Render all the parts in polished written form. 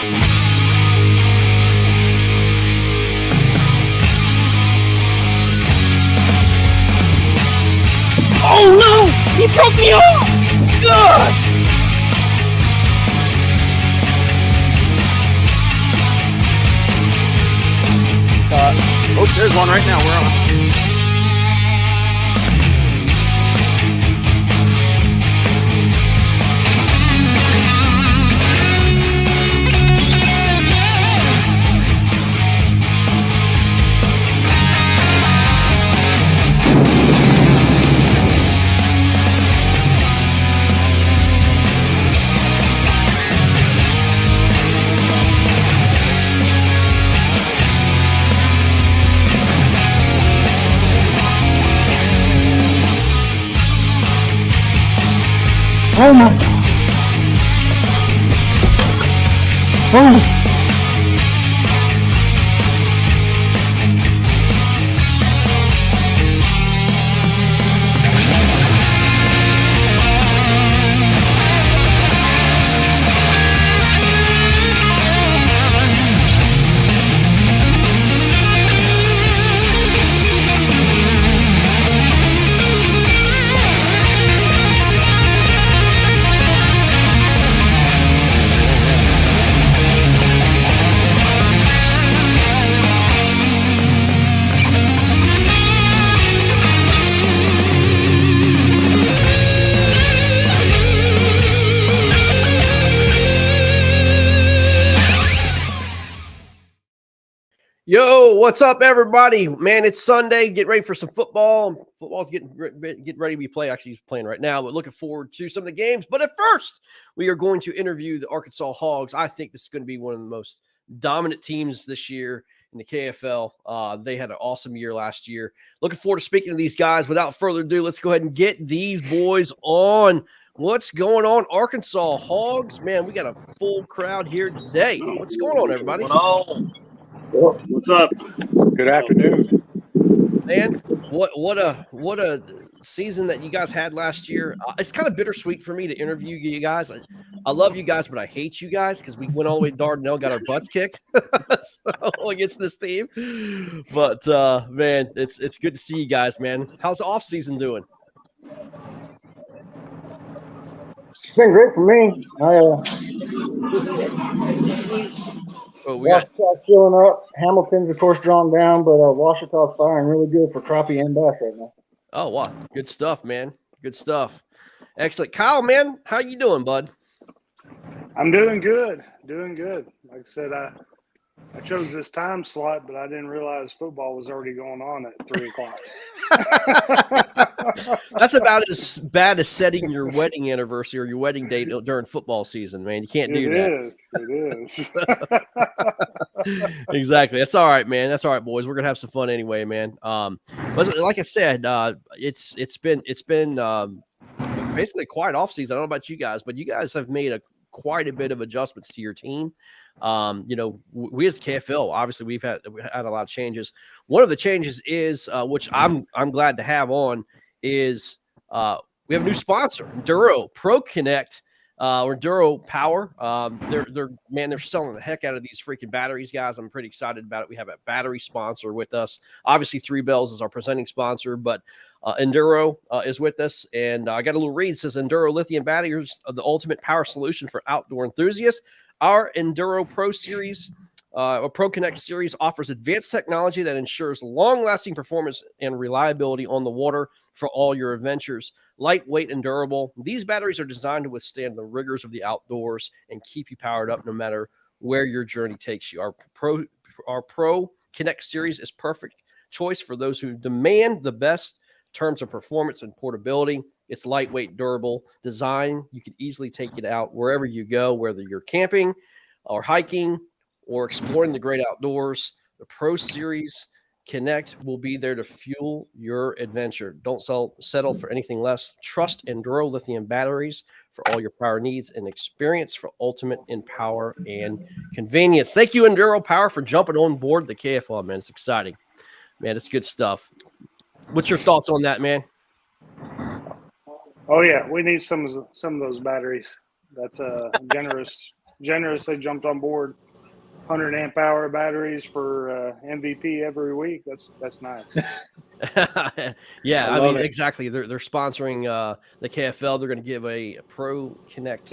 Oh no! He broke me off! God! Oh, there's one right now. We're on. Oh my! Oh! Yo, what's up, everybody? Man, it's Sunday. Get ready for some football. Football's getting ready to be played. Actually, he's playing right now, but looking forward to some of the games. But at first, we are going to interview the Arkansas Hawgs. I think this is going to be one of the most dominant teams this year in the KFL. They had an awesome year last year. Looking forward to speaking to these guys. Without further ado, let's go ahead and get these boys on. What's going on, Arkansas Hawgs? Man, we got a full crowd here today. What's going on, everybody? What's up? Good afternoon. Man, what a season that you guys had last year. It's kind of bittersweet for me to interview you guys. I love you guys, but I hate you guys because we went all the way to Dardanelle, got our butts kicked against this team. But man, it's good to see you guys, man. How's the off season doing? It's been great for me. We got filling up. Hamilton's, of course, drawn down, but Washita's firing really good for crappie and bass right now. Oh, wow. Good stuff, man. Good stuff. Excellent. Kyle, man, how you doing, bud? I'm doing good. Like I said, I chose this time slot, but I didn't realize football was already going on at 3 o'clock. That's about as bad as setting your wedding anniversary or your wedding date during football season, man. You can't do that. It is. Exactly. That's all right, man. That's all right, boys. We're gonna have some fun anyway, man. But like I said, it's been basically a quiet off season. I don't know about you guys, but you guys have made quite a bit of adjustments to your team. We as the KFL, obviously we've had a lot of changes. One of the changes is, which I'm glad to have on, is we have a new sponsor, Enduro Pro Connect, or Enduro Power. They're selling the heck out of these freaking batteries, guys. I'm pretty excited about it. We have a battery sponsor with us. Obviously, Three Bells is our presenting sponsor, but Enduro is with us. And I got a little read. It says Enduro lithium batteries are the ultimate power solution for outdoor enthusiasts. Our Enduro Pro Series, or Pro Connect Series, offers advanced technology that ensures long-lasting performance and reliability on the water for all your adventures. Lightweight and durable, these batteries are designed to withstand the rigors of the outdoors and keep you powered up no matter where your journey takes you. Our Pro Connect Series is perfect choice for those who demand the best terms of performance and portability. It's lightweight, durable design. You can easily take it out wherever you go, whether you're camping or hiking or exploring the great outdoors. The Pro Series Connect will be there to fuel your adventure. Don't settle for anything less. Trust Enduro lithium batteries for all your power needs and experience for ultimate in power and convenience. Thank you, Enduro Power, for jumping on board the KFL, man. It's exciting. Man, it's good stuff. What's your thoughts on that, man? Oh yeah, we need some of those batteries. That's a generous generously jumped on board 100 amp hour batteries for MVP every week. That's nice. Yeah, I I love mean, it. exactly. They're sponsoring the KFL. They're going to give a Pro Connect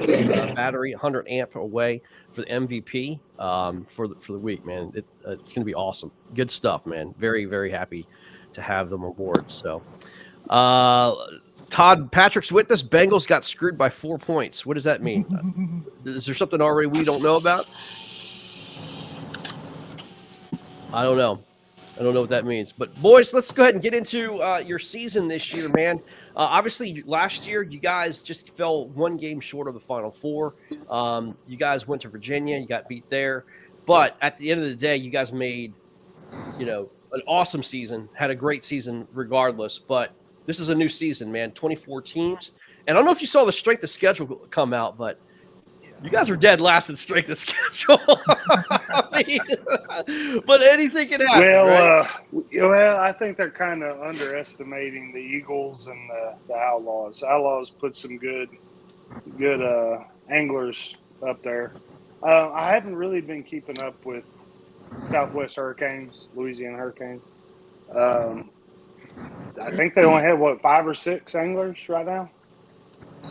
battery, 100 amp away for the MVP for the week, man. It's going to be awesome. Good stuff, man. Very, very happy to have them on board. So, Todd, Patrick's witness. Bengals got screwed by 4 points. What does that mean? Is there something already we don't know about? I don't know. I don't know what that means. But, boys, let's go ahead and get into your season this year, man. Obviously, last year, you guys just fell one game short of the Final Four. You guys went to Virginia. You got beat there. But at the end of the day, you guys made, an awesome season, had a great season regardless. But this is a new season, man, 24 teams. And I don't know if you saw the strength of schedule come out, but you guys are dead last in strength of schedule. I mean, but anything can happen. Right? Well, I think they're kind of underestimating the Eagles and the Outlaws. Outlaws put some good anglers up there. I haven't really been keeping up with Southwest Hurricanes, Louisiana Hurricanes. I think they only have 5 or 6 anglers right now.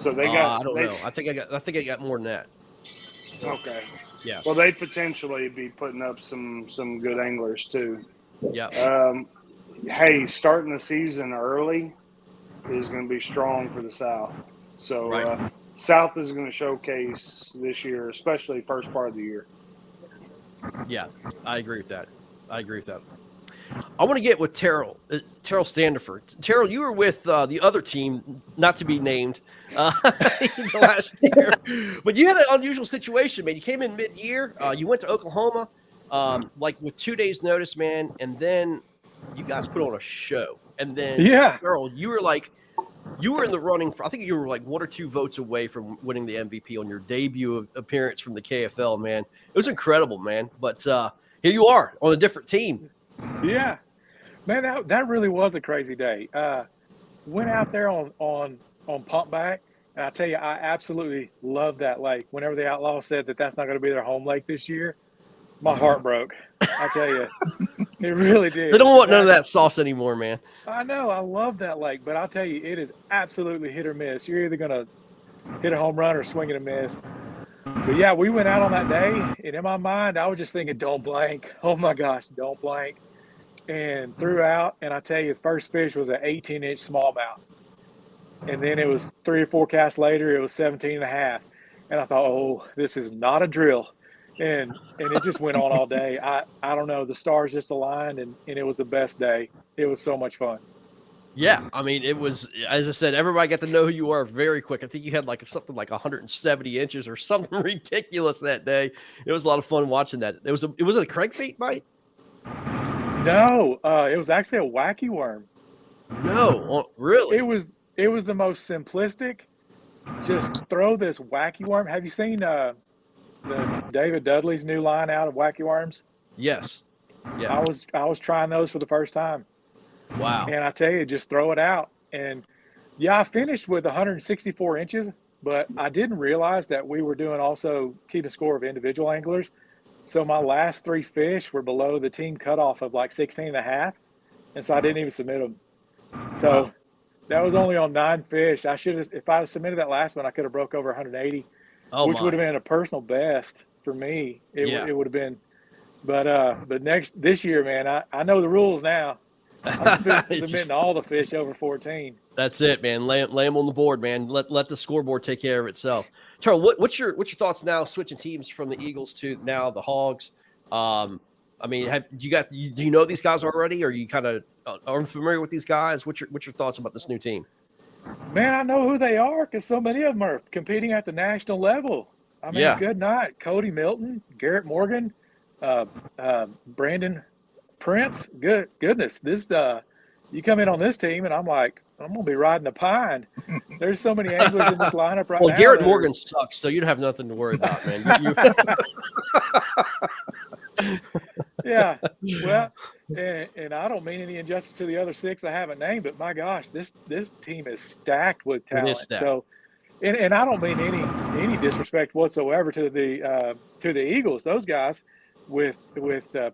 So they got. I don't know. I think I got more than that. Okay. Yeah. Well, they potentially be putting up some good anglers too. Yeah. Hey, starting the season early is going to be strong for the South. So Right. South is going to showcase this year, especially first part of the year. Yeah, I agree with that. I want to get with Terrell Standiford. Terrell, you were with the other team, not to be named, last year. But you had an unusual situation, man. You came in mid-year. You went to Oklahoma, like with 2 days' notice, man. And then you guys put on a show. And then, Terrell, you were in the running for, I think you were like 1 or 2 votes away from winning the MVP on your debut appearance from the KFL, man. It was incredible, man. But here you are on a different team. Yeah, man, that really was a crazy day. Went out there on pump back, and I tell you, I absolutely love that lake. Whenever the Outlaws said that that's not going to be their home lake this year, my heart broke. I tell you, it really did. They don't want none of that sauce anymore, man. I know, I love that lake, but I'll tell you, it is absolutely hit or miss. You're either going to hit a home run or swing and a miss. But yeah, we went out on that day, and in my mind, I was just thinking, don't blank. Oh my gosh, don't blank. And threw out, and I tell you, the first fish was an 18-inch smallmouth. And then it was 3 or 4 casts later, it was 17 and a half. And I thought, oh, this is not a drill. And it just went on all day. I don't know, the stars just aligned, and it was the best day. It was so much fun. Yeah, I mean, it was, as I said, everybody got to know who you are very quick. I think you had something like 170 inches or something ridiculous that day. It was a lot of fun watching that. It was a crankbait bite? No, it was actually a wacky worm. No, really? It was the most simplistic. Just throw this wacky worm. Have you seen the David Dudley's new line out of wacky worms? Yes. Yeah. I was trying those for the first time. Wow. And I tell you, just throw it out. And yeah, I finished with 164 inches, but I didn't realize that we were doing also keeping score of individual anglers. So my last 3 fish were below the team cutoff of like 16 and a half. And so I didn't even submit them. So that was only on 9 fish. I should have, if I had submitted that last one, I could have broke over 180, which would have been a personal best for me. It would have been, but this year, man, I know the rules now. I'm submitting all the fish over 14. That's it, man. Lay them on the board, man. Let the scoreboard take care of itself. Charles, what's your thoughts now? Switching teams from the Eagles to now the Hawgs. I mean, do you know these guys already? Or are you kind of unfamiliar with these guys? What's your thoughts about this new team? Man, I know who they are because so many of them are competing at the national level. I mean, good night, Cody Milton, Garrett Morgan, Brandon Prince. Goodness, this you come in on this team, and I'm like, I'm gonna be riding a pine. There's so many anglers in this lineup right now. Well, Garrett Morgan sucks, so you'd have nothing to worry about, man. Yeah, well, and I don't mean any injustice to the other 6 I haven't named, but my gosh, this team is stacked with talent. So, and I don't mean any disrespect whatsoever to the Eagles. Those guys with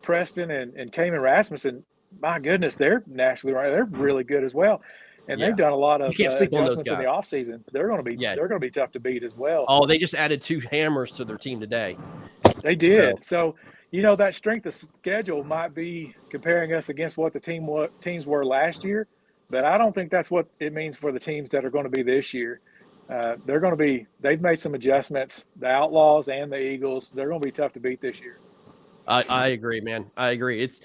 Preston and Cayman Rasmussen, my goodness, they're nationally right. They're really good as well, and Yeah. they've done a lot You of can't sleep on those adjustments in the guys. offseason. They're going to be tough to beat as well. Oh, they just added 2 hammers to their team today. They did. So, that strength of schedule might be comparing us against what the teams were last year, but I don't think that's what it means for the teams that are going to be this year. They've made some adjustments. The Outlaws and the Eagles, they're going to be tough to beat this year. I agree, man. I agree. It's,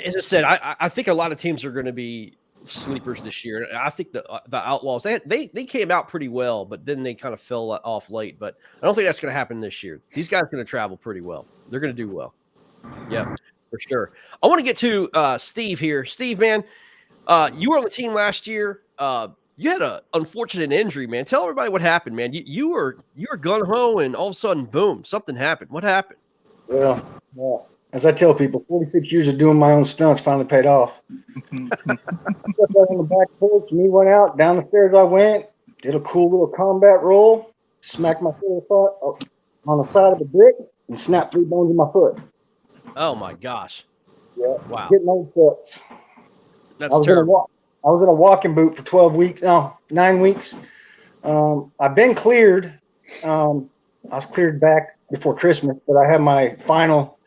as I said, I think a lot of teams are going to be sleepers this year. I think the Outlaws, they came out pretty well, but then they kind of fell off late. But I don't think that's going to happen this year. These guys are going to travel pretty well. They're going to do well. Yeah, for sure. I want to get to Steve here. Steve, man, you were on the team last year. You had an unfortunate injury, man. Tell everybody what happened, man. You were gun ho, and all of a sudden, boom, something happened. What happened? Well, as I tell people, 46 years of doing my own stunts finally paid off. Stepped out on the back porch, knee went out, down the stairs I went, did a cool little combat roll, smacked my foot on the side of the brick, and snapped 3 bones in my foot. Oh my gosh! Yeah, Wow, getting old foots. that's terrible. I was in a walking boot for 9 weeks. I've been cleared. I was cleared back before Christmas, but I have my final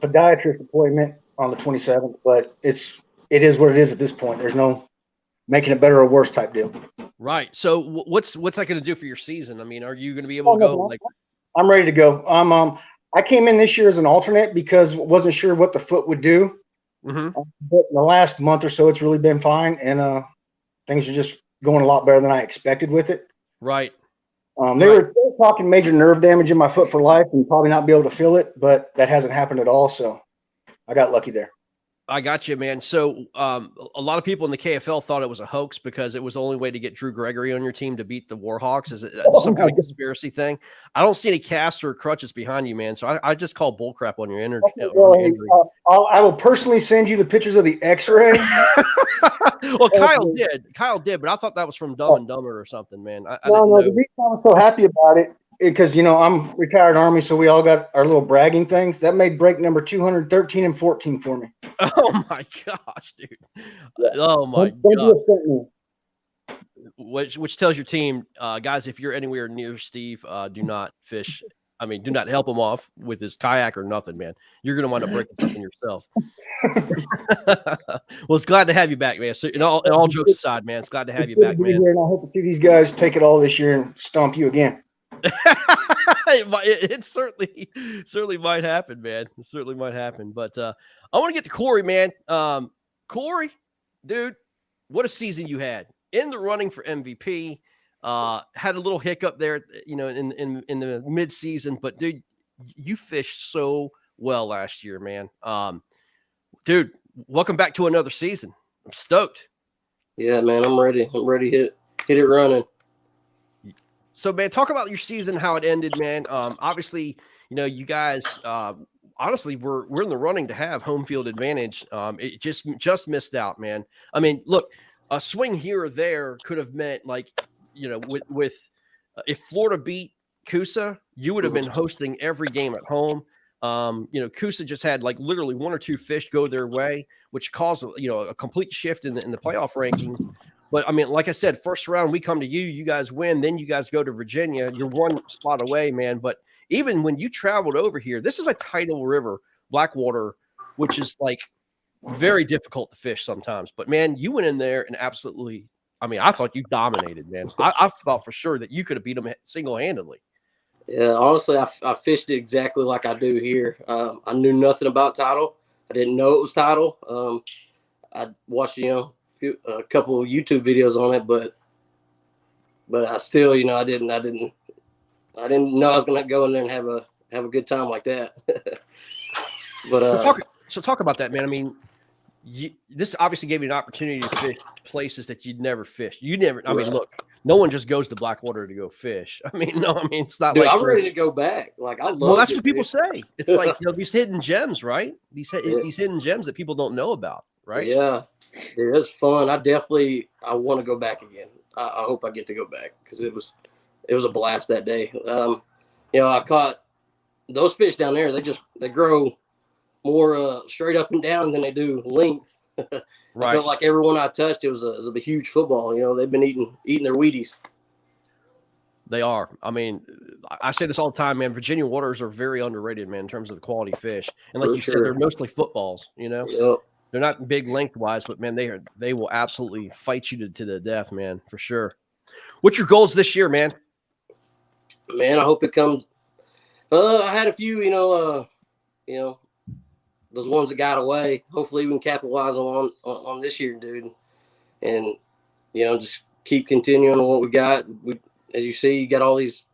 podiatrist appointment on the 27th. But it is what it is at this point. There's no making it better or worse type deal. Right. So what's that going to do for your season? I mean, are you going to be able to go? I'm ready to go. I came in this year as an alternate because wasn't sure what the foot would do. Mm-hmm. But in the last month or so, it's really been fine, and things are just going a lot better than I expected with it. Right. They were talking major nerve damage in my foot for life and probably not be able to feel it, but that hasn't happened at all. So I got lucky there. I got you, man. So a lot of people in the KFL thought it was a hoax because it was the only way to get Drew Gregory on your team to beat the Warhawks. Is it some kind of conspiracy thing? I don't see any casts or crutches behind you, man. So I just call bullcrap on your injury. I will personally send you the pictures of the X-ray. Well, Kyle did, but I thought that was from Dumb and Dumber or something, man. No. The reason I'm so happy about it because I'm retired Army, so we all got our little bragging things. That made break number 213 and 14 for me. Oh my gosh, dude! Oh my god! Which tells your team, guys, if you're anywhere near Steve, do not fish. I mean, do not help him off with his kayak or nothing, man. You're gonna wind up breaking something yourself. Well, it's glad to have you back, man. So, all jokes aside, man, it's glad to have you back, man. And I hope to see these guys take it all this year and stomp you again. It certainly might happen, man. It certainly might happen. But I want to get to Corey, man. Corey, dude, what a season you had. In the running for MVP. Had a little hiccup there, in the mid-season, but dude, you fished so well last year, man. Dude, welcome back to another season. I'm stoked. Yeah, man, I'm ready. I'm ready to hit it running. So, man, talk about your season, how it ended, man. Obviously, you guys, honestly, we're in the running to have home field advantage. It just missed out, man. I mean, look, a swing here or there could have meant with if Florida beat Coosa, you would have been hosting every game at home. Coosa just had literally 1 or 2 fish go their way, which caused a complete shift in the playoff rankings. But I mean, like I said, first round we come to you guys win, then you guys go to Virginia. You're 1 spot away, man. But even when you traveled over here, this is a tidal river, Blackwater, which is very difficult to fish sometimes. But man, you went in there and absolutely. I mean, I thought you dominated, man. I thought for sure that you could have beat them single-handedly. Yeah, honestly, I fished it exactly like I do here. I knew nothing about tidal. I didn't know it was tidal. I watched, a couple of YouTube videos on it, but I still, I didn't know I was going to go in there and have a good time like that. But so talk about that, man. I mean, this obviously gave you an opportunity to fish places that you'd never fished. I mean, look, no one just goes to Blackwater to go fish. I mean, it's not. Dude, I'm ready to go back. I love. Well, that's what people say. It's like these hidden gems, right? These hidden gems that people don't know about, right? Yeah, it was fun. I want to go back again. I hope I get to go back because it it was a blast that day. I caught those fish down there. They grow more straight up and down than they do length. Right. I felt like everyone I touched, it was a huge football. They've been eating their Wheaties. They are. I mean, I say this all the time, man. Virginia waters are very underrated, man, in terms of the quality fish. And like said, they're mostly footballs. Yep. They're not big lengthwise, but man, they will absolutely fight you to the death, man, for sure. What's your goals this year, man? Man, I hope it comes. I had a few, those ones that got away. Hopefully, we can capitalize on this year, dude, and just keep continuing on what we got. As you see, you got all these.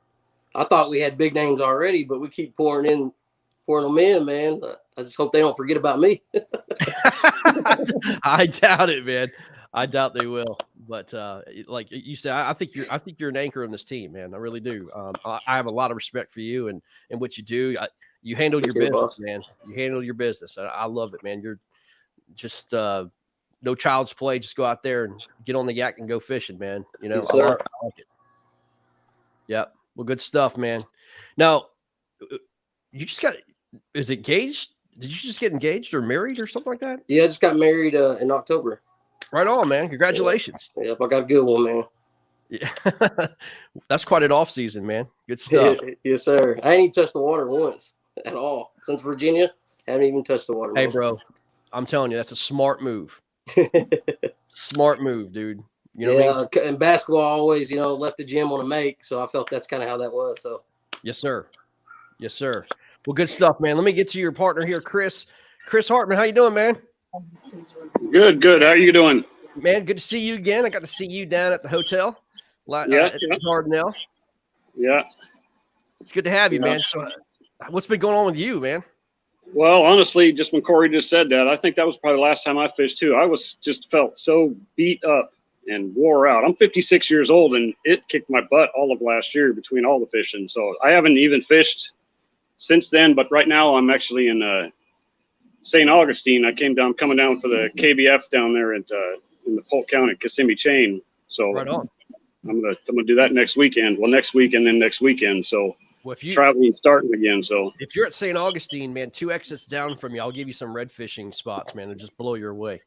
I thought we had big names already, but we keep pouring them in, man. I just hope they don't forget about me. I doubt it, man. I doubt they will. But like you said, I think you're an anchor in this team, man. I really do. I have a lot of respect for you and what you do. You handle your business, boss. Man. You handle your business. I love it, man. You're just no child's play. Just go out there and get on the yak and go fishing, man. Yes, I like it. Yep. Well, good stuff, man. Now, you just got – is it engaged? Did you just get engaged or married or something like that? Yeah, I just got married in October. Right on, man. Congratulations. Yep, I got a good one, man. Yeah. That's quite an off season, man. Good stuff. Yes, sir. I ain't even touched the water once at all. Since Virginia, haven't even touched the water. Hey, bro, I'm telling you, that's a smart move. Smart move, dude. You know what I mean? And basketball always, left the gym on a make, so I felt that's kind of how that was. So, yes, sir. Yes, sir. Well, good stuff, man. Let me get to your partner here, Chris. Chris Hartman, how you doing, man? Good. How are you doing? Man, good to see you again. I got to see you down at the hotel. At Dardanelle. Yeah. It's good to have you, man. So, what's been going on with you, man? Well, honestly, just when Corey just said that, I think that was probably the last time I fished too. I felt so beat up and wore out. I'm 56 years old, and it kicked my butt all of last year between all the fishing. So I haven't even fished since then. But right now, I'm actually in St. Augustine. I'm coming down for the KBF down there in the Polk County Kissimmee chain. So right on. I'm gonna do that next weekend. Well, next week and then next weekend. So traveling starting again. So if you're at St. Augustine, man, 2 exits down from you, I'll give you some red fishing spots, man. It'll just blow your way.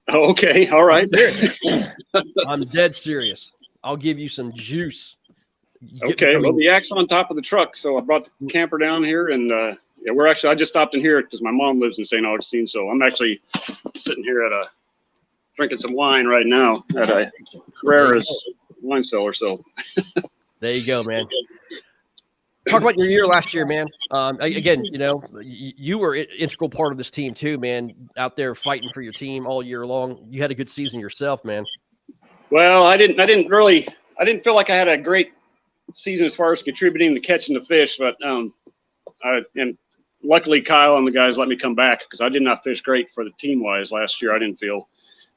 Okay, all right. I'm dead serious. I'll give you some juice. Okay, well, the yak's on top of the truck, so I brought the camper down here, and I just stopped in here because my mom lives in St. Augustine, so I'm actually sitting here drinking some wine right now at a Carrera's wine cellar. So there you go, man. Talk about your year last year, man. Again, you were an integral part of this team too, man. Out there fighting for your team all year long. You had a good season yourself, man. Well, I didn't feel like I had a great season as far as contributing to catching the fish, but and luckily Kyle and the guys let me come back because I did not fish great for the team wise last year. I didn't feel,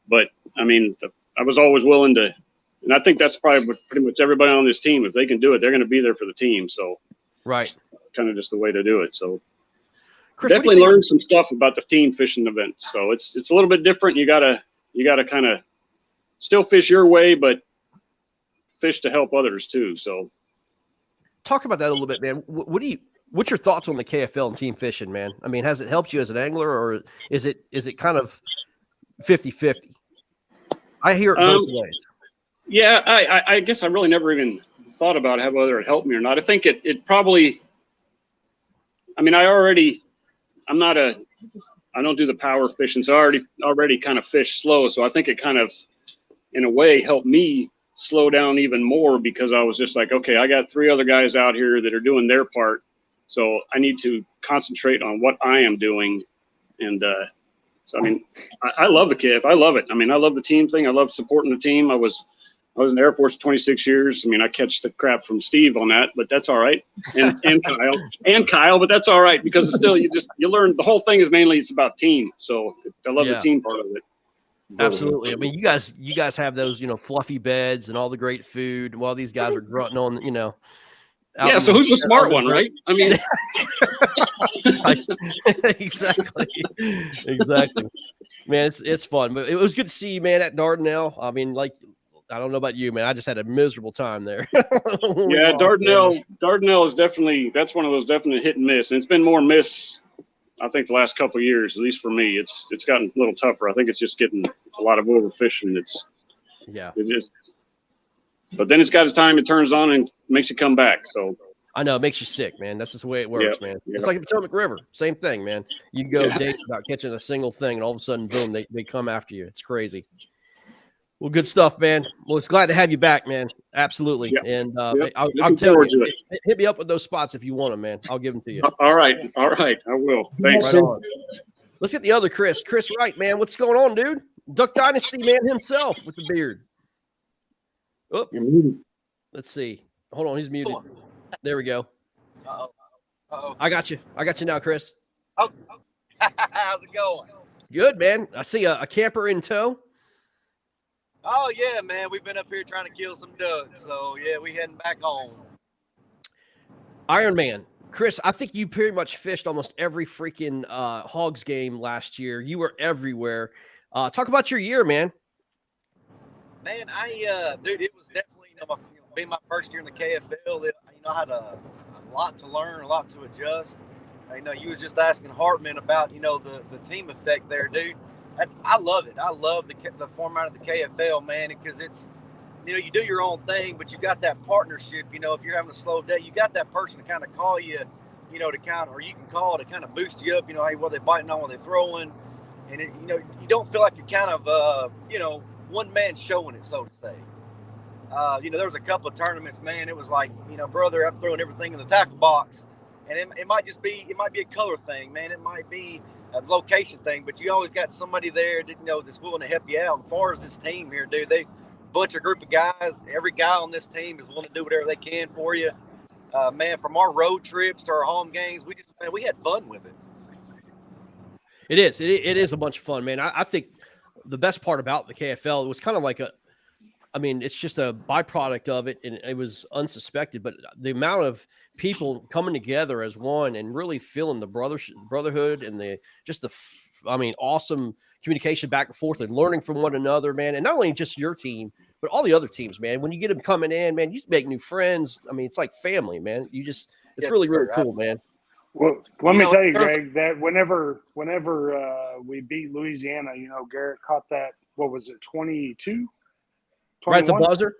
but I mean, I was always willing to. And I think that's probably what pretty much everybody on this team, if they can do it, they're going to be there for the team. So, right, kind of just the way to do it. So, Chris, definitely learned some stuff about the team fishing event. So it's a little bit different. You gotta kind of still fish your way, but fish to help others too. So, talk about that a little bit, man. What's your thoughts on the KFL and team fishing, man? I mean, has it helped you as an angler, or is it kind of 50-50? I hear it both ways. Yeah, I guess I really never even thought about whether it helped me or not. I think it probably. I mean, I don't do the power fishing, so I already kind of fish slow. So I think it kind of, in a way, helped me slow down even more because I was just like, okay, I got 3 other guys out here that are doing their part, so I need to concentrate on what I am doing. And so I mean, I love the KF. I love it. I mean, I love the team thing. I love supporting the team. I was in the Air Force 26 years. I mean, I catch the crap from Steve on that, but that's all right. And Kyle, but that's all right because it's still, you learn the whole thing is mainly it's about team. So I love the team part of it. Absolutely. I mean, you guys have those, fluffy beds and all the great food while these guys are grunting on, Yeah. So who's the smart one, right? I mean, exactly. Man, it's fun, but it was good to see you, man, at Dardanelle. I mean, I don't know about you, man. I just had a miserable time there. Yeah, Dardanelle is definitely, that's one of those definite hit and miss. And it's been more miss, I think, the last couple of years, at least for me. It's gotten a little tougher. I think it's just getting a lot of overfishing. It just, but then it's got its time, it turns on and makes you come back. So I know it makes you sick, man. That's just the way it works, man. It's like the Potomac River, same thing, man. You can go days without catching a single thing, and all of a sudden, boom, they come after you. It's crazy. Well, good stuff, man. Well, it's glad to have you back, man. Absolutely. Yep. And I'll tell you, hit me up with those spots if you want them, man. I'll give them to you. All right. I will. Thanks. Right on. Let's get the other Chris. Chris Wright, man. What's going on, dude? Duck Dynasty man himself with the beard. Oh, you're muted. Let's see. Hold on, he's muted. There we go. Uh-oh. I got you now, Chris. Oh. How's it going? Good, man. I see a camper in tow. Oh, yeah, man. We've been up here trying to kill some ducks. So, yeah, we heading back home. Iron Man. Chris, I think you pretty much fished almost every freaking Hawgs game last year. You were everywhere. Talk about your year, man. Man, dude, it was definitely, being my first year in the KFL, I had a lot to learn, a lot to adjust. You was just asking Hartman about, the team effect there, dude. I love it. I love the format of the KFL, man, because it's, you do your own thing, but you got that partnership. If you're having a slow day, you got that person to kind of call you, or you can call to kind of boost you up. Hey, what they biting on, what they throwing, and you don't feel like you're kind of, one man showing it, so to say. There was a couple of tournaments, man. It was like, brother, I'm throwing everything in the tackle box, and it might be a color thing, man. It might be a location thing, but you always got somebody there that's willing to help you out. As far as this team here, dude, they bunch of group of guys. Every guy on this team is willing to do whatever they can for you. Man, from our road trips to our home games, we had fun with it. It is a bunch of fun, man. I think the best part about the KFL, it was kind of like it's just a byproduct of it, and it was unsuspected, but the amount of people coming together as one and really feeling the brotherhood and awesome communication back and forth and learning from one another, man. And not only just your team, but all the other teams, man. When you get them coming in, man, you make new friends. It's like family, man. It's really, really cool, man. Well, let me tell you, Greg, that whenever we beat Louisiana, Garrett caught that, what was it, 22? 21? Right at the buzzer?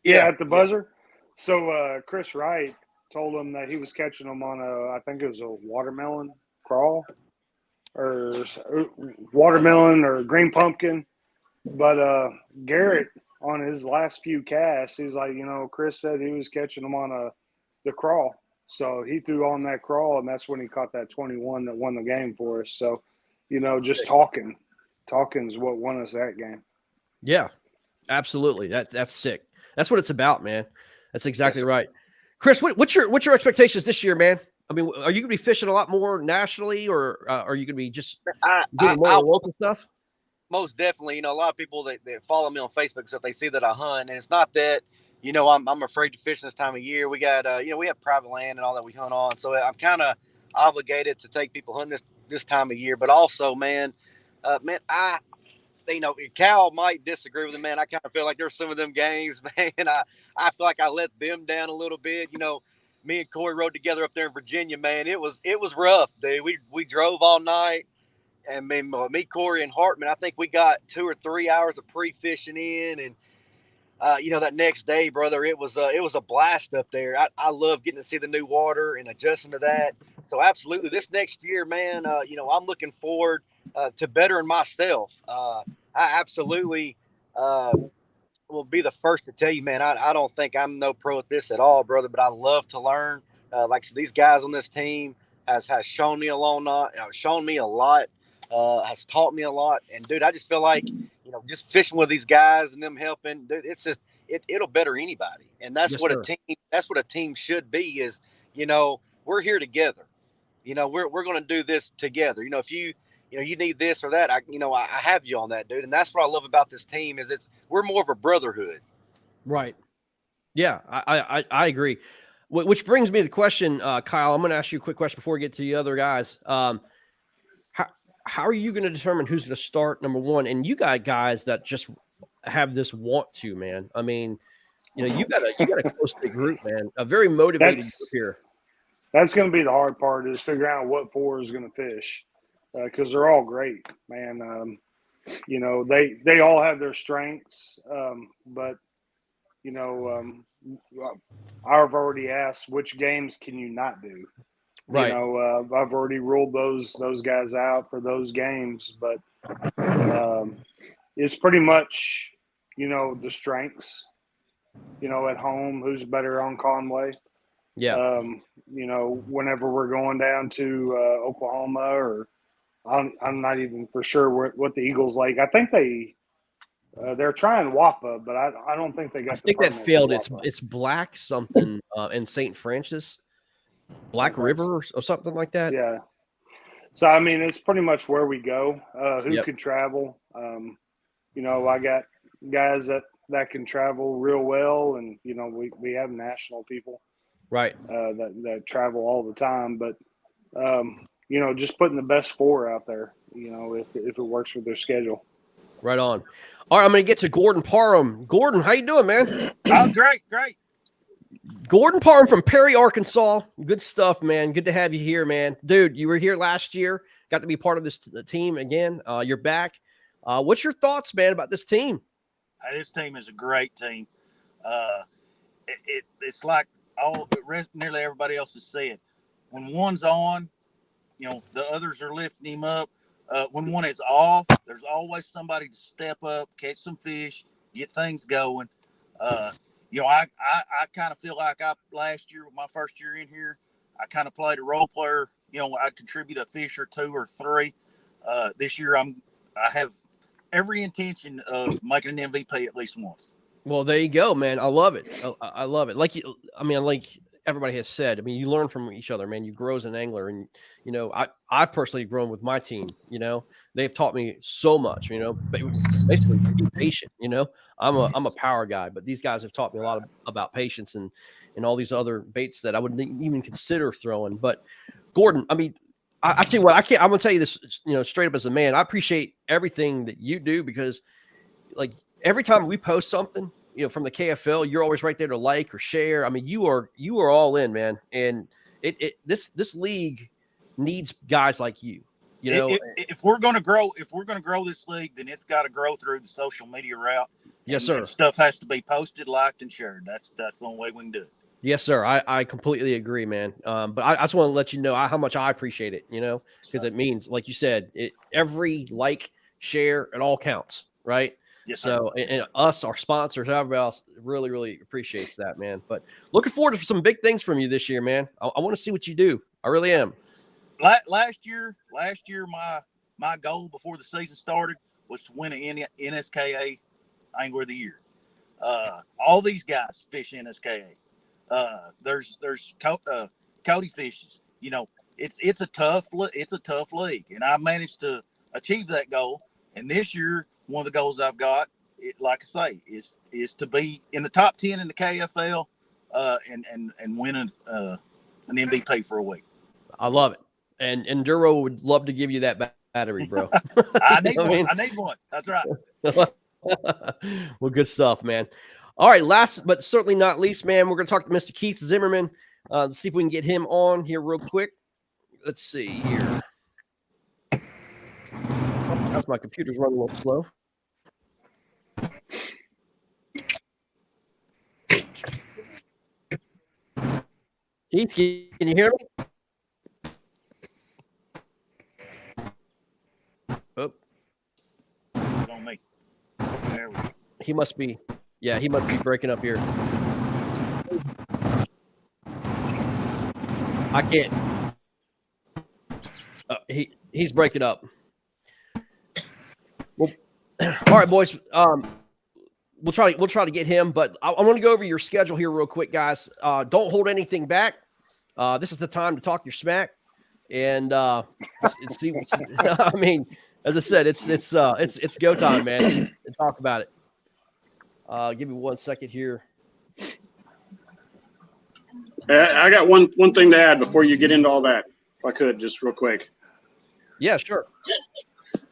Yeah, at the buzzer. So Chris Wright told him that he was catching them on I think it was a watermelon crawl or watermelon or green pumpkin. But Garrett, on his last few casts, he's like, Chris said he was catching them on the crawl. So he threw on that crawl, and that's when he caught that 21 that won the game for us. So, just talking is what won us that game. Yeah, absolutely. That's sick. That's what it's about, man. That's exactly right. Chris, what's your expectations this year, man? Are you going to be fishing a lot more nationally, or are you going to be just doing more local stuff? Most definitely. A lot of people that follow me on Facebook, so they see that I hunt, and it's not that, I'm afraid to fish this time of year. We got, we have private land and all that we hunt on, so I'm kind of obligated to take people hunting this time of year. But also, man, Cal might disagree with him, man. I kind of feel like there's some of them games, man. I feel like I let them down a little bit. Me and Corey rode together up there in Virginia, man. It was rough, dude. We drove all night, and me, Corey, and Hartman, I think we got 2 or 3 hours of pre-fishing in, and that next day, brother, it was a blast up there. I love getting to see the new water and adjusting to that. So absolutely, this next year, man, I'm looking forward to bettering myself. I absolutely will be the first to tell you, man, I don't think I'm no pro at this at all, brother, but I love to learn. Like so these guys on this team has shown me a lot, has taught me a lot. And dude, I just feel like, just fishing with these guys and them helping, dude, it's just, it'll better anybody. And that's what a team should be is, we're here together. We're going to do this together. If you need this or that, I have you on that, dude. And that's what I love about this team is we're more of a brotherhood. Right. Yeah, I agree. Which brings me to the question, Kyle, I'm going to ask you a quick question before we get to the other guys. How are you going to determine who's going to start, number one? And you got guys that just have this want to, man. I mean, you know, you got a close knit group, man. A very motivated group here. That's going to be the hard part, is figuring out what 4 is going to fish, because they're all great, man. You know, they all have their strengths, but you know, I've already asked which games can you not do. Right. You know, I've already ruled those guys out for those games, but it's pretty much, you know, the strengths. You know, at home, who's better on Conway? Yeah. You know, whenever we're going down to Oklahoma, or I'm not even for sure what the Eagles like. I think they're trying WAPA, but I don't think they got. I think that failed. It's Black something in St. Francis, Black River or something like that. Yeah. So I mean, it's pretty much where we go. Who can travel? You know, I got guys that can travel real well, and you know, we have national people, right? That travel all the time, but you know, just putting the best 4 out there. You know, if it works with their schedule. Right on. All right, I'm going to get to Gordon Parham. Gordon, how you doing, man? Oh, great. Gordon Parham from Perry, Arkansas. Good stuff, man. Good to have you here, man. Dude, you were here last year. Got to be part of this team again. You're back. What's your thoughts, man, about this team? This team is a great team. It's like nearly everybody else has said. When one's on, you know, the others are lifting him up. When one is off, there's always somebody to step up, catch some fish, get things going. You know, I kind of feel like last year, my first year in here, I kind of played a role player. You know, I'd contribute a fish or 2 or 3. This year, I have every intention of making an MVP at least once. Well, there you go, man. I love it. I love it. Like everybody has said, I mean, you learn from each other, man. You grow as an angler, and you know, I've personally grown with my team. You know, they've taught me so much. You know, basically be patient. You know, I'm a power guy, but these guys have taught me a lot about patience and all these other baits that I wouldn't even consider throwing. But Gordon, I mean, I tell you what, I'm gonna tell you this, you know, straight up as a man. I appreciate everything that you do, because like every time we post something, you know, from the KFL, you're always right there to like or share. I mean, you are all in, man. And this league needs guys like you. You know, if we're going to grow this league, then it's got to grow through the social media route. Yes, sir. And stuff has to be posted, liked, and shared. That's the only way we can do it. Yes, sir. I completely agree, man. But I just want to let you know how much I appreciate it, you know, because it means, like you said, every like, share, it all counts, right? Yes, so, and us, our sponsors, everybody else really, really appreciates that, man. But looking forward to some big things from you this year, man. I want to see what you do. I really am. Last year, my goal before the season started was to win an NSKA Angler of the Year. All these guys fish NSKA. There's Cody fishes. You know, it's a tough league, and I managed to achieve that goal. And this year, one of the goals I've got, like I say, is to be in the top 10 in the KFL, and win an MVP for a week. I love it, and Enduro would love to give you that battery, bro. I need one. I need one. That's right. Well, good stuff, man. All right, last but certainly not least, man, we're going to talk to Mr. Keith Zimmerman. Let's see if we can get him on here real quick. Let's see here. My computer's running a little slow. Keith, can you hear me? Oh. On me. There we go. He must be breaking up here. I can't. He's breaking up. Well, all right, boys. We'll try to get him, but I want to go over your schedule here real quick, guys. Don't hold anything back. This is the time to talk your smack and see what's. I mean, as I said, it's go time, man. And talk about it. Give me 1 second here. I got one thing to add before you get into all that, if I could, just real quick. Yeah, sure.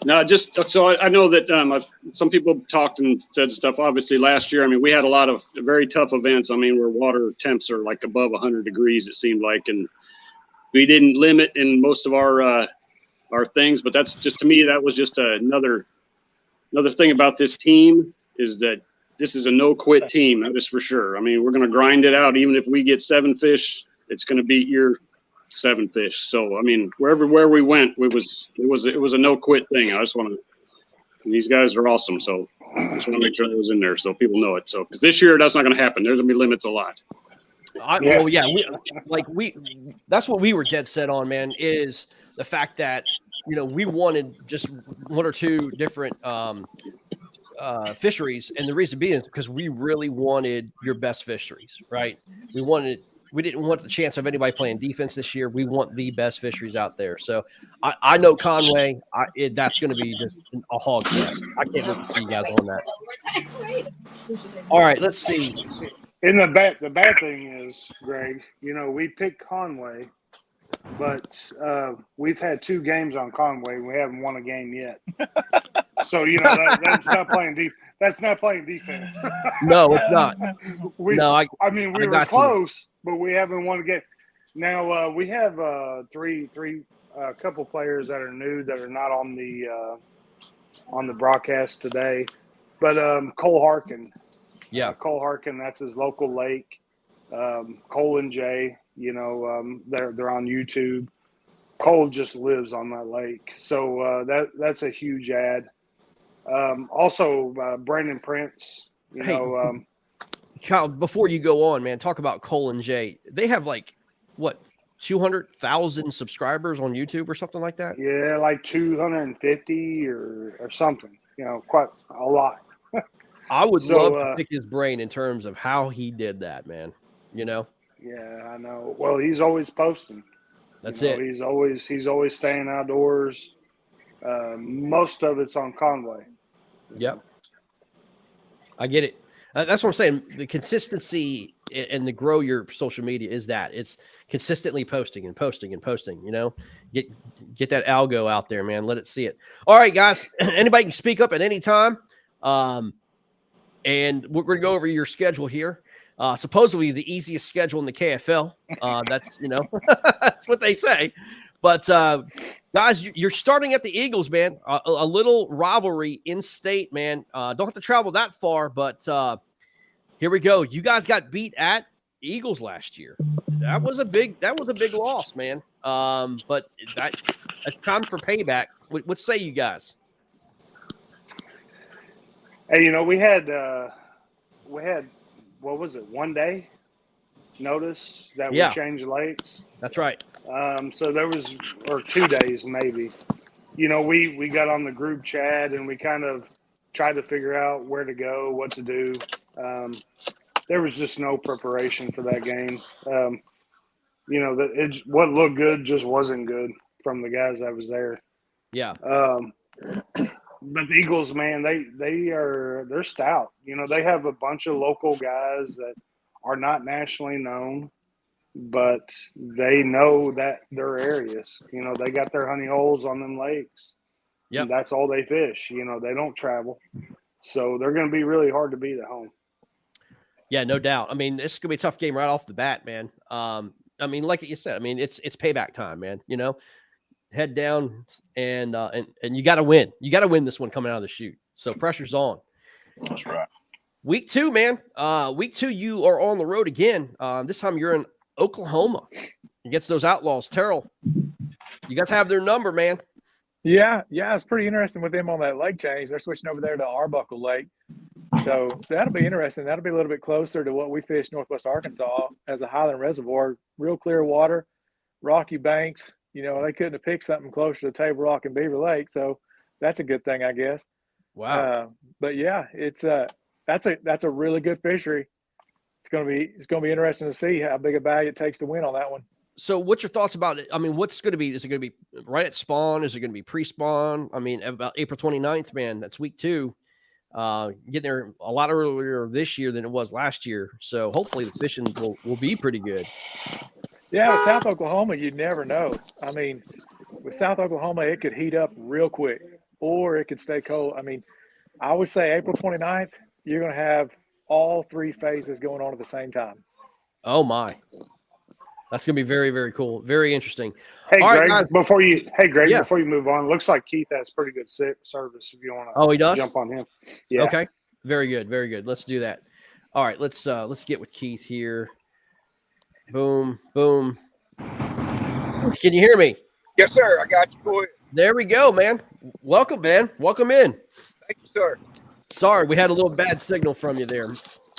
No, just so I know that some people talked and said stuff. Obviously, last year, I mean, we had a lot of very tough events. I mean, where water temps are like above 100 degrees, it seemed like, and we didn't limit in most of our things. But that's just, to me, that was just another thing about this team, is that this is a no quit team. That is for sure. I mean, we're going to grind it out. Even if we get 7 fish, it's going to beat your 7 fish. So I mean, where we went, it was a no quit thing. I just want to. These guys are awesome. So I just want to make sure that was in there so people know it. So because this year that's not going to happen. There's going to be limits a lot. Well, yeah, that's what we were dead set on, man. Is the fact that we wanted just 1 or 2 different fisheries, and the reason being is because we really wanted your best fisheries, right? We didn't want the chance of anybody playing defense this year. We want the best fisheries out there. So I know Conway, that's going to be just a hog fest. I can't wait to see you guys on that. All right, let's see. And the bad thing is, Greg, we picked Conway, but we've had 2 games on Conway. And we haven't won a game yet. So that's not playing defense. That's not playing defense. No, it's not. We were close, but we haven't won a game. Now we have three couple players that are new that are not on the broadcast today, but Cole Harkin. Yeah, Cole Harkin. That's his local lake. Cole and Jay. They're on YouTube. Cole just lives on that lake, so that's a huge ad. Also, Brandon Prince, Kyle, before you go on, man, talk about Cole and Jay. They have 200,000 subscribers on YouTube or something like that? Yeah, like 250 or something, quite a lot. I would love to pick his brain in terms of how he did that, man. Yeah, I know. Well, he's always posting. That's it. He's always staying outdoors. Most of it's on Conway. Yep. I get it. That's what I'm saying. The consistency and the grow your social media is that it's consistently posting and posting and posting, get that algo out there, man. Let it see it. All right, guys, anybody can speak up at any time. And we're going to go over your schedule here. Supposedly the easiest schedule in the KFL. That's, that's what they say. But, guys, you're starting at the Eagles, man. A little rivalry in state, man. Don't have to travel that far, but here we go. You guys got beat at Eagles last year. That was a big loss, man. But it's time for payback. What say you guys? Hey, we had what was it, 1 day notice that we changed lakes? That's right. So there was, or 2 days maybe. We got on the group chat and we kind of tried to figure out where to go, what to do. There was just no preparation for that game. What looked good just wasn't good from the guys that was there. Yeah. But the Eagles, man, they're stout. They have a bunch of local guys that are not nationally known, but they know that their areas. They got their honey holes on them lakes. Yeah, that's all they fish. They don't travel, so they're going to be really hard to beat at home. Yeah, no doubt. I mean, this is going to be a tough game right off the bat, man. Like you said, it's payback time, man. Head down and you got to win. You got to win this one coming out of the chute. So pressure's on. That's right. Week 2, man. Week 2, you are on the road again. This time you're in Oklahoma against those Outlaws. Terrell, you guys have their number, man. Yeah, it's pretty interesting with them on that lake change. They're switching over there to Arbuckle Lake. So that'll be interesting. That'll be a little bit closer to what we fish Northwest Arkansas as a Highland Reservoir. Real clear water, rocky banks. They couldn't have picked something closer to Table Rock and Beaver Lake. So that's a good thing, I guess. Wow. But yeah, it's that's a really good fishery. It's gonna be interesting to see how big a bag it takes to win on that one. So what's your thoughts about it? I mean, what's going to be, is it going to be right at spawn? Is it going to be pre-spawn? I mean, about April 29th, man, that's week 2. Getting there a lot earlier this year than it was last year. So hopefully the fishing will be pretty good. Yeah, with South Oklahoma, you never know. I mean, with South Oklahoma, it could heat up real quick. or it could stay cold. I mean, I would say April 29th, you're going to have all 3 phases going on at the same time. Oh my, that's going to be very, very cool. Very interesting. Hey, All right, Greg, guys. before you Yeah. move on, looks like Keith has pretty good service if you want to Oh, he does? jump on him. Yeah. Okay. Very good. Very good. Let's do that. All right. Let's get with Keith here. Boom. Boom. Can you hear me? Yes, sir. I got you. Go ahead. There we go, man. Welcome, man. Welcome in. Thank you, sir. Sorry, we had a little bad signal from you there.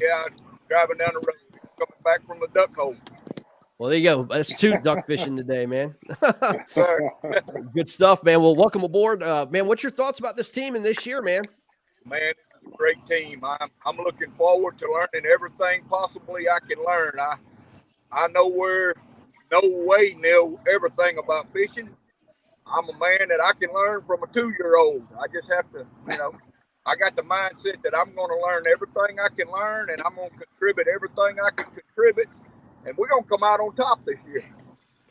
Yeah, I'm driving down the road, coming back from the duck hole. Well, there you go. That's 2 duck fishing today, man. Sir. Good stuff, man. Well, welcome aboard. Man, what's your thoughts about this team and this year, man? Man, this is a great team. I'm looking forward to learning everything possibly I can learn. I know everything about fishing. I'm a man that I can learn from a 2-year-old. I just have to, I got the mindset that I'm going to learn everything I can learn, and I'm going to contribute everything I can contribute, and we're going to come out on top this year.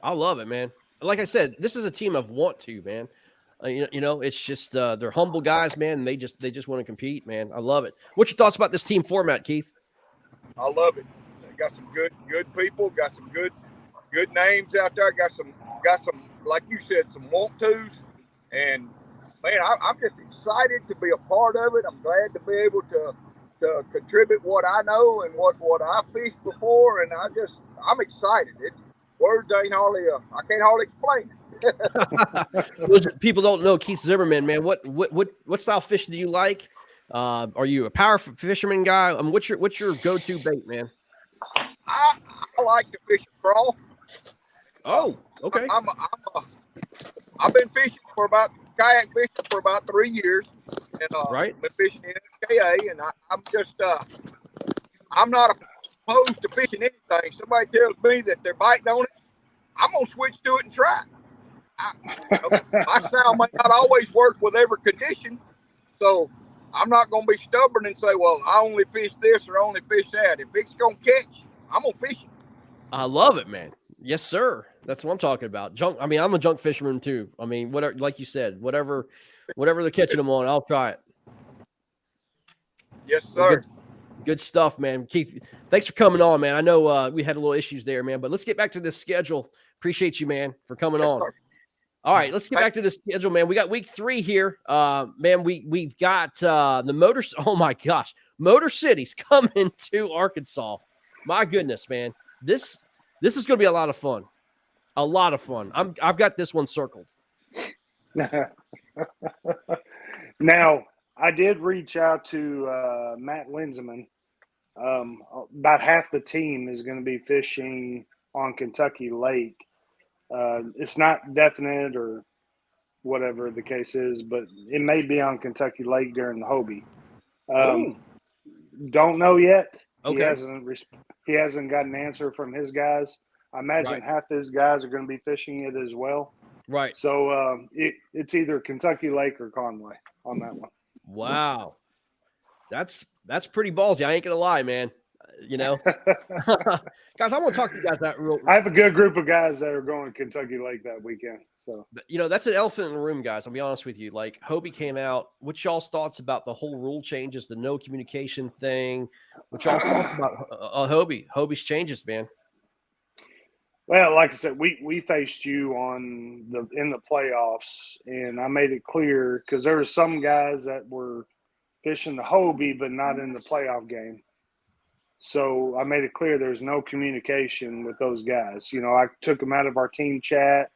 I love it, man. Like I said, this is a team of want to, man. It's just they're humble guys, man, and they just want to compete, man. I love it. What's your thoughts about this team format, Keith? I love it. Got some good people. Got some good names out there. Got some, like you said, some want tos. And man, I'm just excited to be a part of it. I'm glad to be able to contribute what I know and what I fished before. And I'm excited. Words ain't hardly I can't hardly explain it. Those people don't know Keith Zimmerman, man. What style fishing do you like? Are you a power fisherman guy? I mean, what's your go-to bait, man? I like to fish a crawl. Oh, okay. I've been kayak fishing for about 3 years, and right. Been fishing in KA, and I'm not opposed to fishing anything. Somebody tells me that they're biting on it, I'm gonna switch to it and try. My style may not always work with every condition, so I'm not gonna be stubborn and say, well, I only fish this or only fish that. If it's gonna catch, I'm gonna fish it. I love it, man. Yes, sir. That's what I'm talking about. Junk. I mean, I'm a junk fisherman too. I mean, whatever, like you said, whatever they're catching them on, I'll try it. Yes, sir. Good stuff, man. Keith, thanks for coming on, man. I know we had a little issues there, man, but let's get back to this schedule. Appreciate you, man, for coming on. Sir. All right, let's get back to the schedule, man. We got week 3 here. Man, we've got the Motors. Oh my gosh, Motor City's coming to Arkansas. My goodness, man. This is going to be a lot of fun. A lot of fun. I've got this one circled. Now, I did reach out to Matt Linseman. About half the team is going to be fishing on Kentucky Lake. It's not definite or whatever the case is, but it may be on Kentucky Lake during the Hobie. Don't know yet. Okay. He hasn't got an answer from his guys. I imagine half his guys are going to be fishing it as well. Right. So it's either Kentucky Lake or Conway on that one. Wow. That's pretty ballsy. I ain't going to lie, man. Guys, I want to talk to you guys that real. I have a good group of guys that are going to Kentucky Lake that weekend. So that's an elephant in the room, guys. I'll be honest with you. Like Hobie came out. What's y'all's thoughts about the whole rule changes, the no communication thing? What y'all's thoughts about Hobie's changes, man? Well, like I said, we faced you in the playoffs, and I made it clear because there were some guys that were fishing the Hobie but not in the playoff game. So I made it clear there's no communication with those guys. I took them out of our team chat,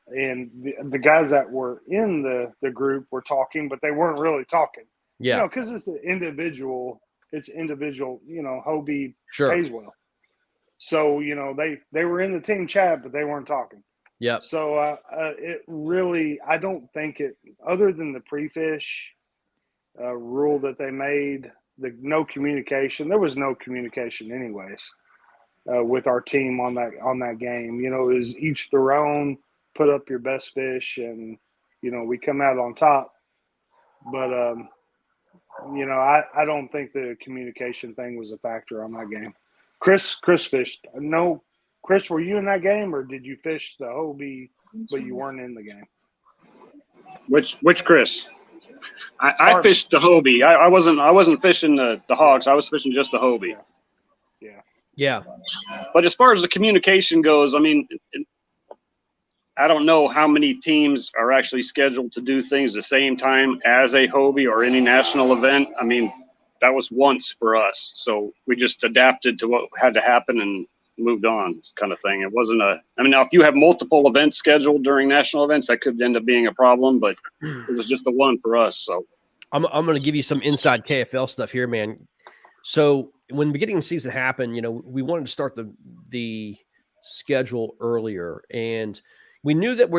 and the guys that were in the group were talking, but they weren't really talking. Yeah. Because it's individual. Hobie sure. pays well. So, they were in the team chat, but they weren't talking. Yeah. So it really, I don't think other than the pre-fish rule that they made, the no communication, there was no communication anyways with our team on that game. It was each their own, put up your best fish, and, we come out on top. But, I don't think the communication thing was a factor on that game. Chris fished. No, Chris, were you in that game, or did you fish the Hobie, but you weren't in the game? Which Chris? I fished the Hobie. I wasn't fishing the Hawgs. I was fishing just the Hobie. Yeah. But as far as the communication goes, I mean, I don't know how many teams are actually scheduled to do things the same time as a Hobie or any national event. I mean, that was once for us. So we just adapted to what had to happen and moved on, kind of thing. It wasn't now if you have multiple events scheduled during national events, that could end up being a problem, but it was just the one for us. So I'm going to give you some inside KFL stuff here, man. So when the beginning of the season happened, we wanted to start the schedule earlier, and we knew that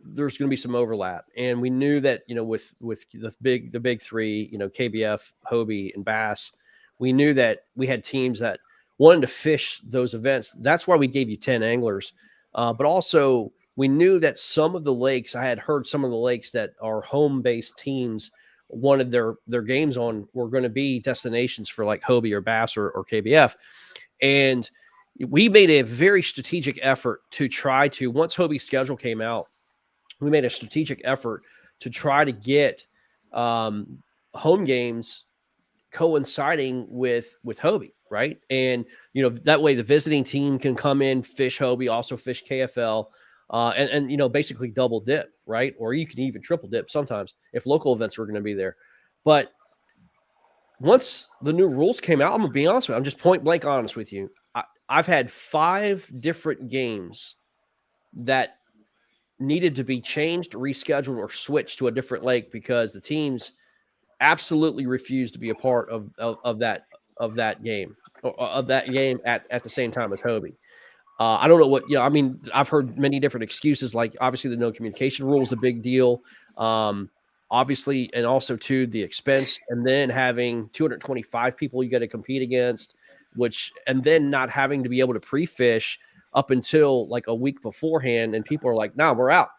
there's going to be some overlap, and we knew that with the big three, KBF, Hobie, and Bass, we knew that we had teams that wanted to fish those events. That's why we gave you 10 anglers, but also we knew that some of the lakes, I had heard some of the lakes that are home-based teams wanted their games on were going to be destinations for like Hobie or Bass or KBF. And we made a very strategic effort to try to, once Hobie's schedule came out, we made a strategic effort to try to get home games coinciding with Hobie, right? And, that way the visiting team can come in, fish Hobie, also fish KFL, and basically double dip, right? Or you can even triple dip sometimes if local events were going to be there. But once the new rules came out, I'm going to be honest with you. I'm just point blank honest with you. I've had 5 different games that needed to be changed, rescheduled, or switched to a different lake because the teams absolutely refused to be a part of that game at the same time as Hobie. I don't know what, I mean, I've heard many different excuses, like obviously the no communication rule is a big deal. Obviously, and also too, the expense, and then having 225 people you got to compete against, and then not having to be able to pre-fish up until like a week beforehand. And people are like, nah, we're out,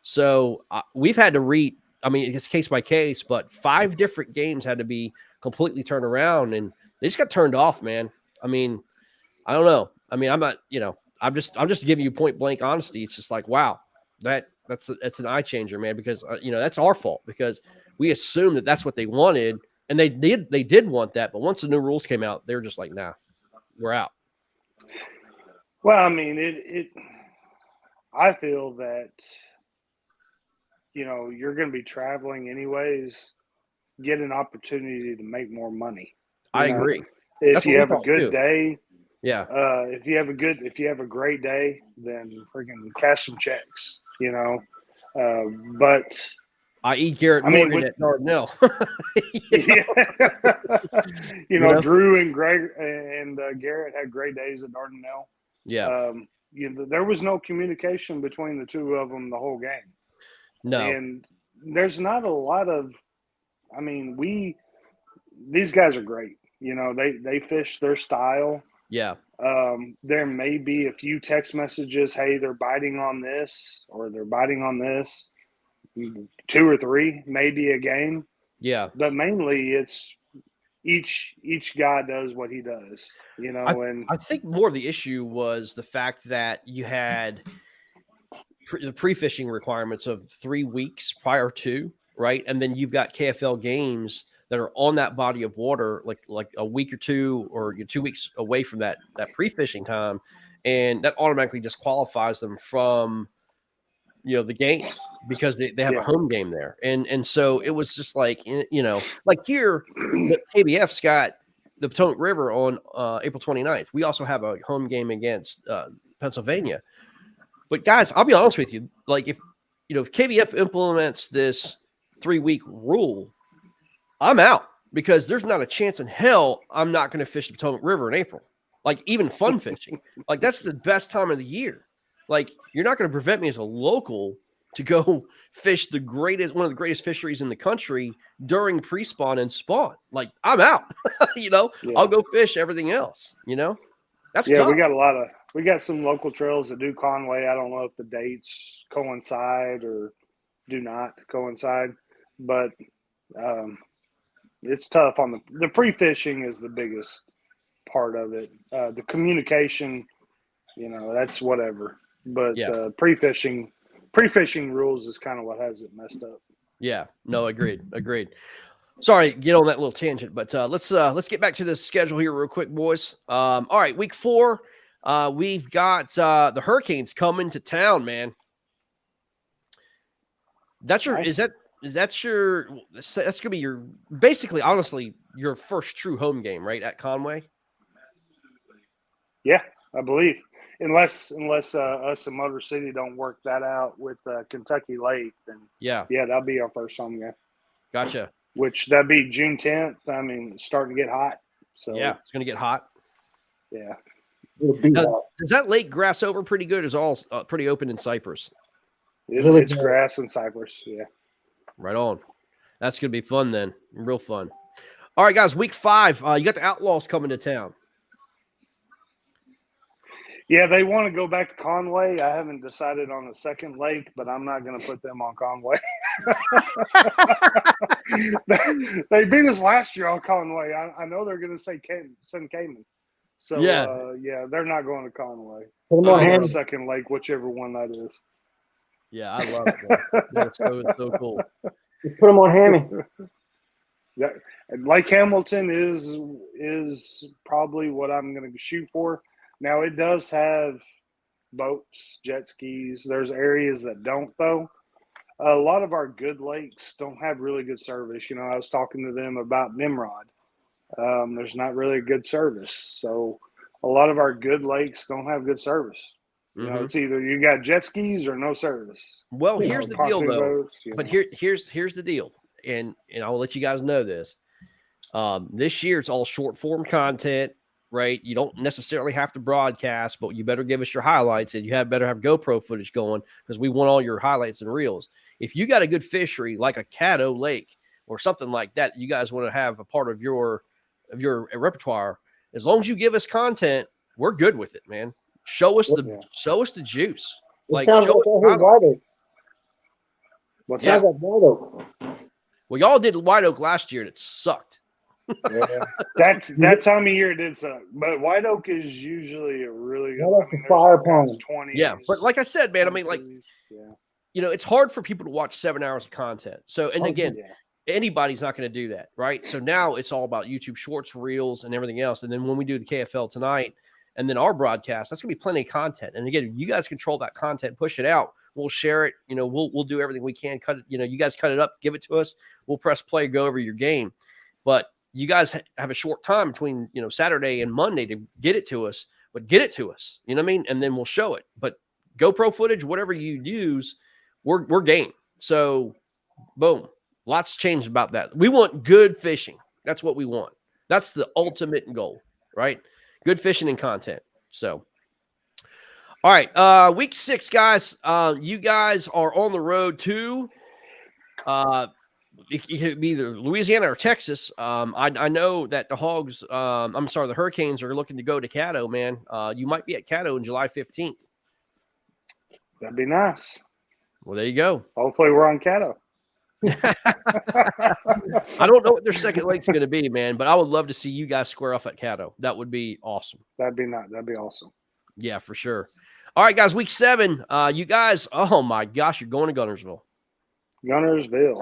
So we've had to it's case by case, but 5 different games had to be completely turned around, and they just got turned off, man. I mean, I don't know. I mean, I'm not, I'm just giving you point blank honesty. It's just like, wow, that's an eye changer, man, because that's our fault because we assumed that that's what they wanted, and they did want that, but once the new rules came out, they were just like, nah, we're out. Well, I mean, I feel that you're going to be traveling anyways. Get an opportunity to make more money. I agree. If you have a good day. Yeah. If you have a great day, then freaking cash some checks, but i.e. Garrett Morgan at Dardanelle. Drew and Greg and Garrett had great days at Dardanelle. Yeah. There was no communication between the two of them the whole game. No. And there's not a lot of, these guys are great. They fish their style. Yeah. There may be a few text messages, hey, they're biting on this or they're biting on this. 2 or 3, maybe a game. Yeah. But mainly it's each guy does what he does, and I think more of the issue was the fact that you had the pre-fishing requirements of 3 weeks prior to, right? And then you've got KFL games that are on that body of water, like a week or 2 or 2 weeks away from that pre-fishing time. And that automatically disqualifies them from, the game because they have a home game there. And so it was just like, like here, the KBF's got the Potomac River on April 29th. We also have a home game against Pennsylvania. But guys, I'll be honest with you. Like if KBF implements this 3-week rule, I'm out because there's not a chance in hell I'm not going to fish the Potomac River in April. Like even fun fishing, like that's the best time of the year. Like you're not going to prevent me as a local to go fish one of the greatest fisheries in the country during pre-spawn and spawn. Like I'm out, I'll go fish everything else, That's tough. We got some local trails that do Conway. I don't know if the dates coincide or do not coincide, but it's tough on the pre-fishing is the biggest part of it. The communication, that's whatever. But pre-fishing rules is kind of what has it messed up. Yeah, no, agreed. Sorry, get on that little tangent, but let's get back to the schedule here real quick, boys. All right, week 4, we've got the Hurricanes coming to town, man. That's your Nice. that's gonna be your basically, honestly, your first true home game, right, at Conway? Yeah, I believe. Unless us in Motor City don't work that out with Kentucky Lake, then Yeah, that'll be our first home game. gotcha. Which that'd be June 10th. I mean, it's starting to get hot. So Yeah, it's gonna get hot. yeah. It'll be Now, hot. does that lake grass over pretty good? Is all pretty open in Cypress? Really It's good. grass and cypress. Yeah. Right on. That's gonna be fun then. Real fun. All right, guys. Week 5. You got the Outlaws coming to town. Yeah, they want to go back to Conway. I haven't decided on the second lake, but I'm not going to put them on Conway. They beat us last year on Conway. I know they're going to say send Cayman. So, Yeah. they're not going to Conway. Put 'em Oh, on Or Hammy. second lake, whichever one that is. Yeah, I love it. Man. That's so cool. Just put 'em on Hammy. Yeah, Lake Hamilton is probably what I'm going to shoot for. Now it does have boats, jet skis. There's areas that don't though. A lot of our good lakes don't have really good service. You know, I was talking to them about Nimrod. There's not really a good service, so a lot of our good lakes don't have good service. You know, it's either you got jet skis or no service. Well, You here's know, the deal, pontoon though. boats, you But know. here's the deal, and I'll let you guys know this. This year it's all short form content, right? You don't necessarily have to broadcast, but you better give us your highlights, and you better have GoPro footage going because we want all your highlights and reels. If you got a good fishery like a Caddo Lake or something like that, you guys want to have a part of your repertoire. As long as you give us content, we're good with it, man. Show us the juice. It Like, sounds show like us I heard White Oak. What's Yeah. Sounds like White Oak. Well, y'all did White Oak last year, and it sucked. That time of year it did suck, but White Oak is usually a really good. White Oak's a there's fire all kinds of pond. 20s. Yeah, but like I said, man, I mean, like, 22s, yeah. it's hard for people to watch 7 hours of content. So, and Oh, again, yeah. anybody's not going to do that, right? So now it's all about YouTube Shorts, Reels, and everything else. And then when we do the KFL tonight, and then our broadcast, that's going to be plenty of content. And again, you guys control that content, push it out. We'll share it. We'll do everything we can. Cut it. You guys cut it up, give it to us. We'll press play, go over your game. But you guys have a short time between Saturday and Monday to get it to us. But get it to us. You know what I mean? And then we'll show it. But GoPro footage, whatever you use, we're game. So, boom. Lots changed about that. We want good fishing. That's what we want. That's the ultimate goal, right? Good fishing and content. So, all right. Week 6, guys. You guys are on the road to it could be either Louisiana or Texas. I know that the Hawgs, the Hurricanes are looking to go to Caddo, man. You might be at Caddo on July 15th. That'd be nice. Well, there you go. Hopefully we're on Caddo. I don't know what their second lake's going to be, man, but I would love to see you guys square off at Caddo. That would be awesome. That'd be nice. That'd be awesome. Yeah, for sure. All right, guys, week 7. You guys, oh my gosh, you're going to Gunnersville. Gunnersville.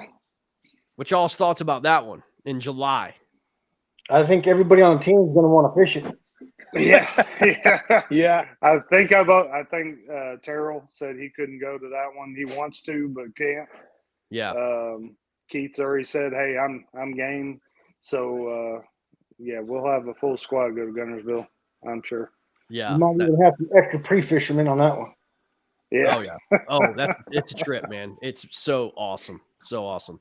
What y'all's thoughts about that one in July? I think everybody on the team is going to want to fish it. Yeah. I think Terrell said he couldn't go to that one. He wants to, but can't. Yeah. Keith's already said, "Hey, I'm game." So we'll have a full squad go to Gunnersville. I'm sure. Yeah. You might even have some extra pre-fishermen on that one. Yeah. Oh yeah. Oh, it's a trip, man. It's so awesome. So awesome.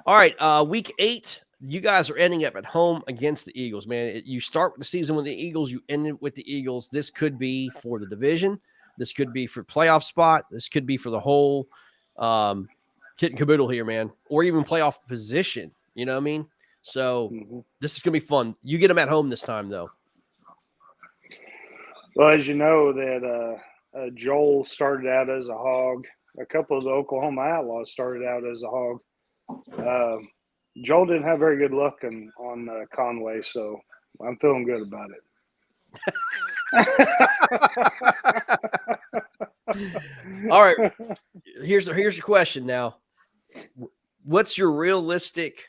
All right. Week 8. You guys are ending up at home against the Eagles, man. You start the season with the Eagles. You end it with the Eagles. This could be for the division. This could be for playoff spot. This could be for the whole kit and caboodle here, man, or even playoff position. You know what I mean? So This is going to be fun. You get them at home this time, though. Well, as you know, that Joel started out as a hog. A couple of the Oklahoma Outlaws started out as a hog. Joel didn't have very good luck on Conway, so I'm feeling good about it. All right. Here's the question now. what's your realistic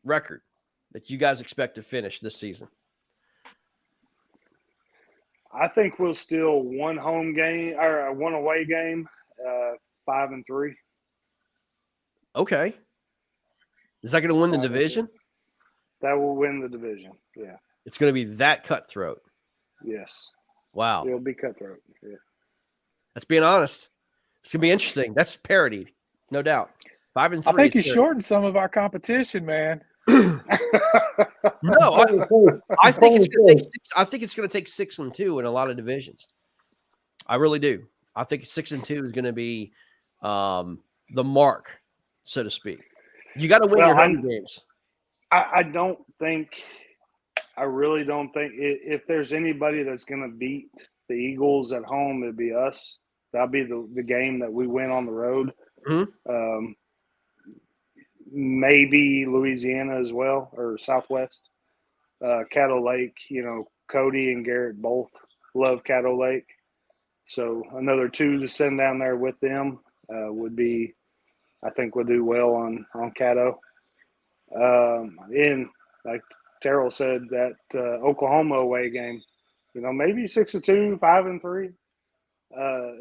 record that you guys expect to finish this season? I think we'll steal one home game or one away game, 5-3. Okay. Is that going to win the division? That will win the division. Yeah. It's going to be that cutthroat. Yes. Wow. It'll be cutthroat. Yeah. That's being honest. It's going to be interesting. That's parity, no doubt. 5-3. I think you shortened some of our competition, man. No, I think it's going to take 6. I think it's going to take 6-2 in a lot of divisions. I really do. I think 6-2 is going to be the mark, so to speak. You got to win your home games. I don't think. I really don't think if there's anybody that's going to beat the Eagles at home, it'd be us. That'll be the game that we win on the road. Mm-hmm. Maybe Louisiana as well, or Southwest. Caddo Lake, Cody and Garrett both love Caddo Lake. So another 2 to send down there with them would be, I think we'll do well on Caddo. And like Terrell said, that Oklahoma away game, maybe 6-2, 5-3.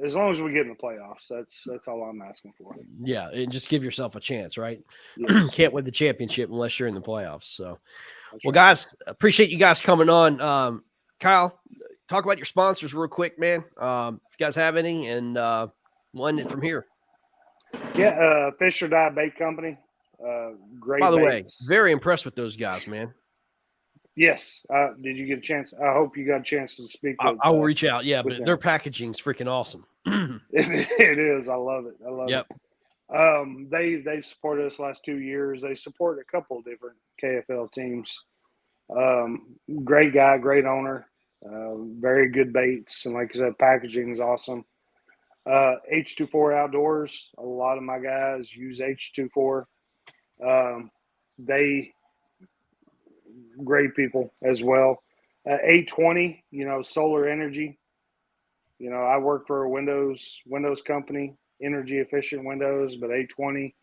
As long as we get in the playoffs, that's all I'm asking for. Yeah, and just give yourself a chance, right? Yes. Can't win the championship unless you're in the playoffs. So, well, guys, appreciate you guys coming on. Kyle, talk about your sponsors real quick, man. If you guys have any, and we'll end it from here. Yeah, Fish or Die Bait Company. Great. By the baits. way, very impressed with those guys, man. Yes. Did you get a chance? I hope you got a chance to speak with I'll reach out. Yeah, but them. their packaging is freaking awesome. It is. I love it. Yep. They've supported us the last 2 years. They support a couple of different KFL teams. Great guy, great owner, very good baits. And like I said, packaging is awesome. H24 Outdoors. A lot of my guys use H24. They great people as well. 820, solar energy. I work for a Windows company, energy efficient windows, but 820,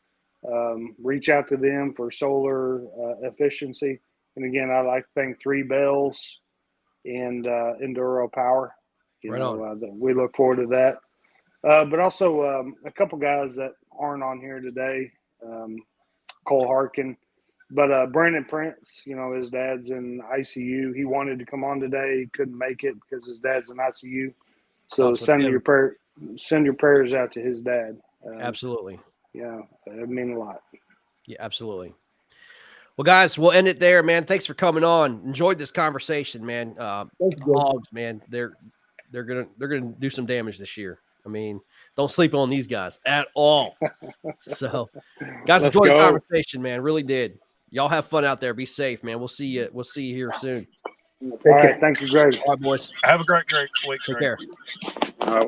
reach out to them for solar efficiency. And again, I'd like to thank 3 Bells and Enduro Power. We look forward to that. But also a couple guys that aren't on here today, Cole Harkin. But Brandon Prince, his dad's in ICU. He wanted to come on today. He couldn't make it because his dad's in ICU. So send your prayers out to his dad. Absolutely. Yeah, it means a lot. Yeah, absolutely. Well, guys, we'll end it there, man. Thanks for coming on. Enjoyed this conversation, man. Hawgs, man, they're gonna do some damage this year. I mean, don't sleep on these guys at all. So, guys, enjoy the conversation, man. Really did. Y'all have fun out there. Be safe, man. We'll see you here soon. All right. Thank you, Greg. All right, boys. Have a great week. Take care. All right.